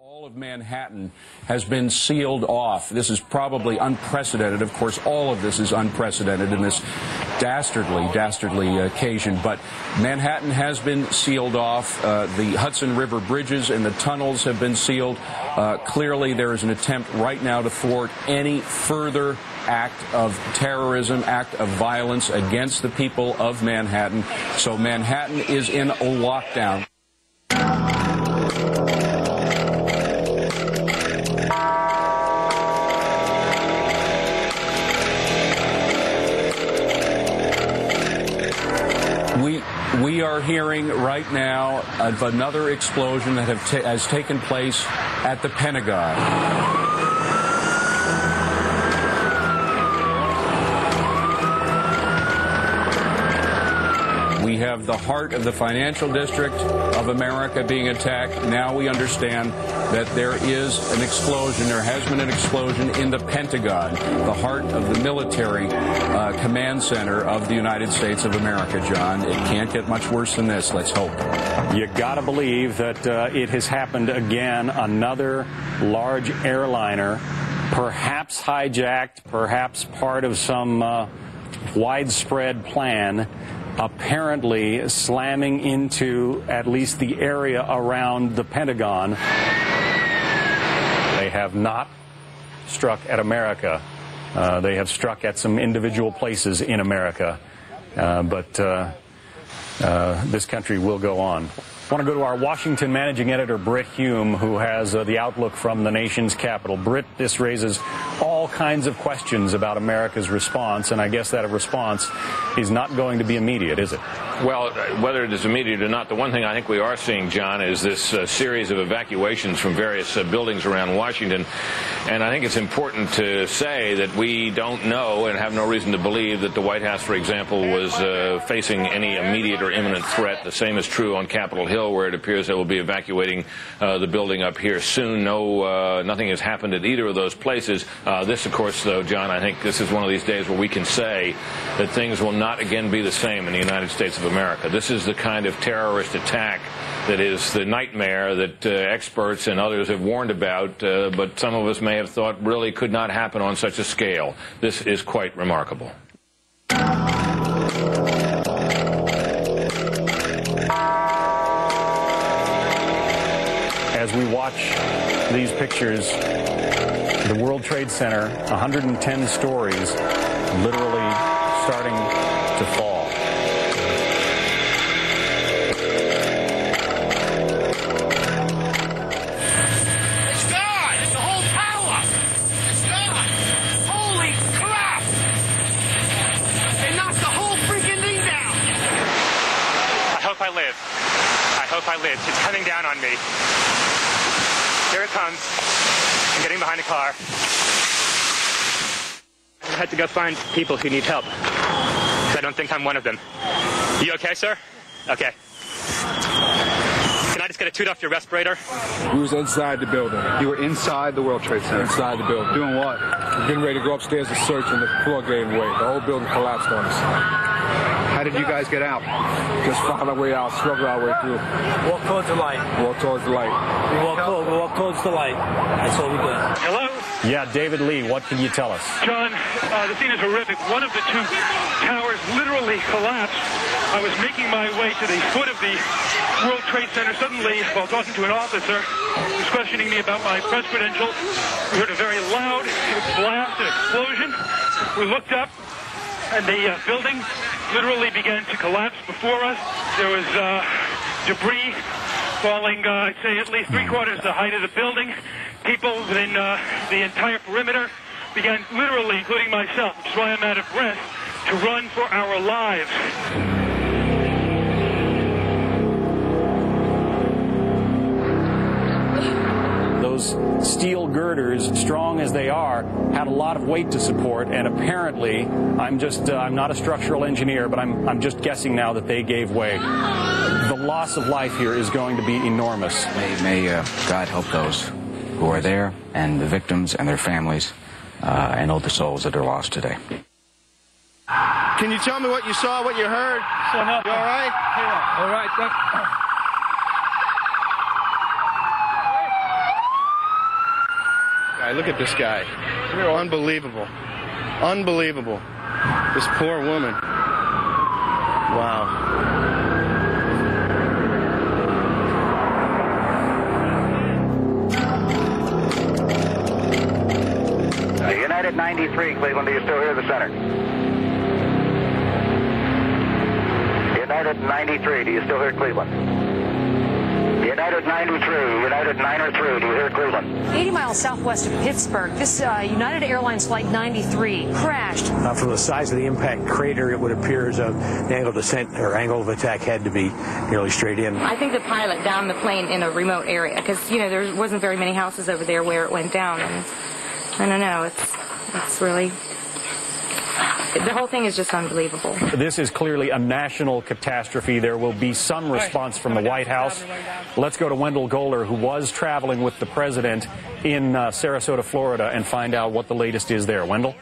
All of Manhattan has been sealed off. This is probably unprecedented. Of course, all of this is unprecedented in this dastardly occasion. But Manhattan has been sealed off. The Hudson River bridges and the tunnels have been sealed. Clearly, there is an attempt right now to thwart any further act of terrorism, act of violence against the people of Manhattan. So Manhattan is in a lockdown. We are hearing right now of another explosion that has taken place at the Pentagon. We have the heart of the financial district of America being attacked. Now we understand that there is an explosion. There has been an explosion in the Pentagon, the heart of the military command center of the United States of America, John. It can't get much worse than this, let's hope. You gotta believe that it has happened again. Another large airliner, perhaps hijacked, perhaps part of some widespread plan, apparently slamming into at least the area around the Pentagon. They have not struck at America. They have struck at some individual places in America. But this country will go on. I want to go to our Washington managing editor, Brit Hume, who has the outlook from the nation's capital. Brit, this raises all kinds of questions about America's response, and I guess that response is not going to be immediate, is it? Well, whether it is immediate or not, the one thing I think we are seeing, John, is this series of evacuations from various buildings around Washington. And I think it's important to say that we don't know and have no reason to believe that the White House, for example, was facing any immediate or imminent threat. The same is true on Capitol Hill, where it appears they will be evacuating the building up here soon. Nothing has happened at either of those places. This, of course, though, John, I think this is one of these days where we can say that things will not again be the same in the United States of America. This is the kind of terrorist attack that is the nightmare that experts and others have warned about, but some of us may have thought really could not happen on such a scale. This is quite remarkable. As we watch these pictures, the World Trade Center, 110 stories, literally starting to fall. It's gone! It's the whole tower! It's gone! Holy crap! They knocked the whole freaking thing down! I hope I live. I hope I live. It's coming down on me. Here it comes. I'm getting behind the car. I had to go find people who need help. I don't think I'm one of them. You okay, sir? Okay. Can I just get a toot off your respirator? We was inside the building. You were inside the World Trade Center? Inside the building. Doing what? We're getting ready to go upstairs to search, and the floor gave way. The whole building collapsed on us. How did you guys get out? Just found our way out, struggled our way through. Walk towards the light. Walk towards the light. We walk towards the light. That's all we did. Hello? Yeah, David Lee, what can you tell us? John, the scene is horrific. One of the two towers literally collapsed. I was making my way to the foot of the World Trade Center. Suddenly, while talking to an officer who was questioning me about my press credentials, we heard a very loud blast, an explosion. We looked up, and the building literally began to collapse before us. There was debris falling, I'd say, at least three-quarters the height of the building. People within the entire perimeter began literally, including myself, which is why I'm out of breath, to run for our lives. Those steel girders, strong as they are, had a lot of weight to support, and apparently, I'm not a structural engineer, but I'm just guessing now that they gave way. The loss of life here is going to be enormous. May God help those who are there, and the victims and their families, and all the souls that are lost today. Can you tell me what you saw, what you heard? So no. You all right? Yeah. All right. look at this guy. Unbelievable. Unbelievable. This poor woman. Wow. United 93, Cleveland, do you still hear the center? United 93, do you still hear Cleveland? United 93, United 93, do you hear Cleveland? 80 miles southwest of Pittsburgh, this United Airlines Flight 93 crashed. From the size of the impact crater, it would appear as the angle of descent or angle of attack had to be nearly straight in. I think the pilot downed the plane in a remote area because, you know, there wasn't very many houses over there where it went down. And I don't know, it's really... The whole thing is just unbelievable. This is clearly a national catastrophe. There will be some response from the White House. Let's go to Wendell Goler, who was traveling with the president in Sarasota, Florida, and find out what the latest is there. Wendell?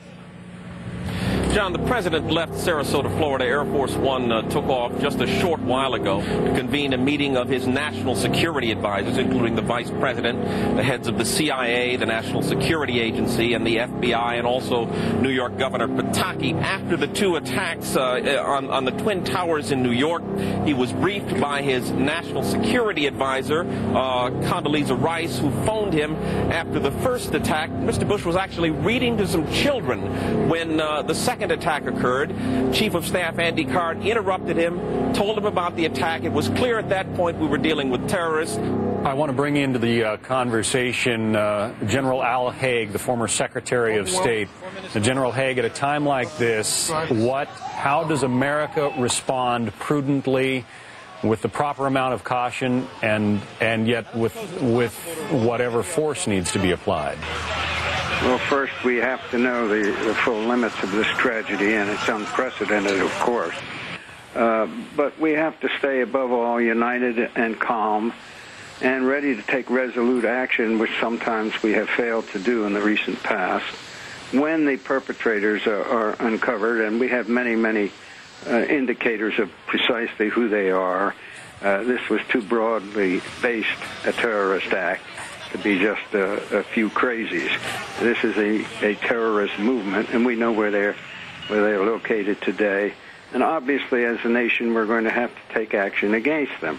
John, the president left Sarasota, Florida. Air Force One took off just a short while ago to convene a meeting of his national security advisors, including the vice president, the heads of the CIA, the National Security Agency, and the FBI, and also New York Governor Pataki. After the two attacks on the Twin Towers in New York, he was briefed by his national security advisor, Condoleezza Rice, who phoned him after the first attack. Mr. Bush was actually reading to some children when the second attack occurred. Chief of Staff Andy Card interrupted him, told him about the attack. It was clear at that point we were dealing with terrorists. I want to bring into the conversation General Al Haig, the former Secretary of State. General Haig, at a time like this, how does America respond prudently, with the proper amount of caution, and yet with whatever force needs to be applied? Well, first we have to know the full limits of this tragedy, and it's unprecedented, of course. But we have to stay above all united and calm and ready to take resolute action, which sometimes we have failed to do in the recent past, when the perpetrators are uncovered, and we have many, many indicators of precisely who they are. This was too broadly based a terrorist act to be just a few crazies. This is a terrorist movement, and we know where they're located today. And obviously, as a nation, we're going to have to take action against them.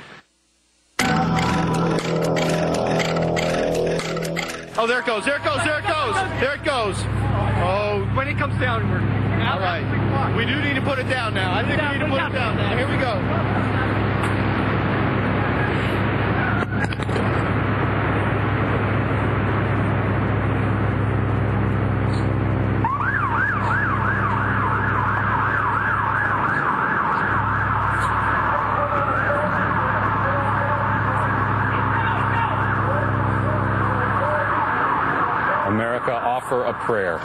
Oh, there it goes, there it goes, there it goes, there it goes. Oh, when it comes down, we're... All right. We do need to put it down now. I think we need to put it down now. Here we go. America, offer a prayer.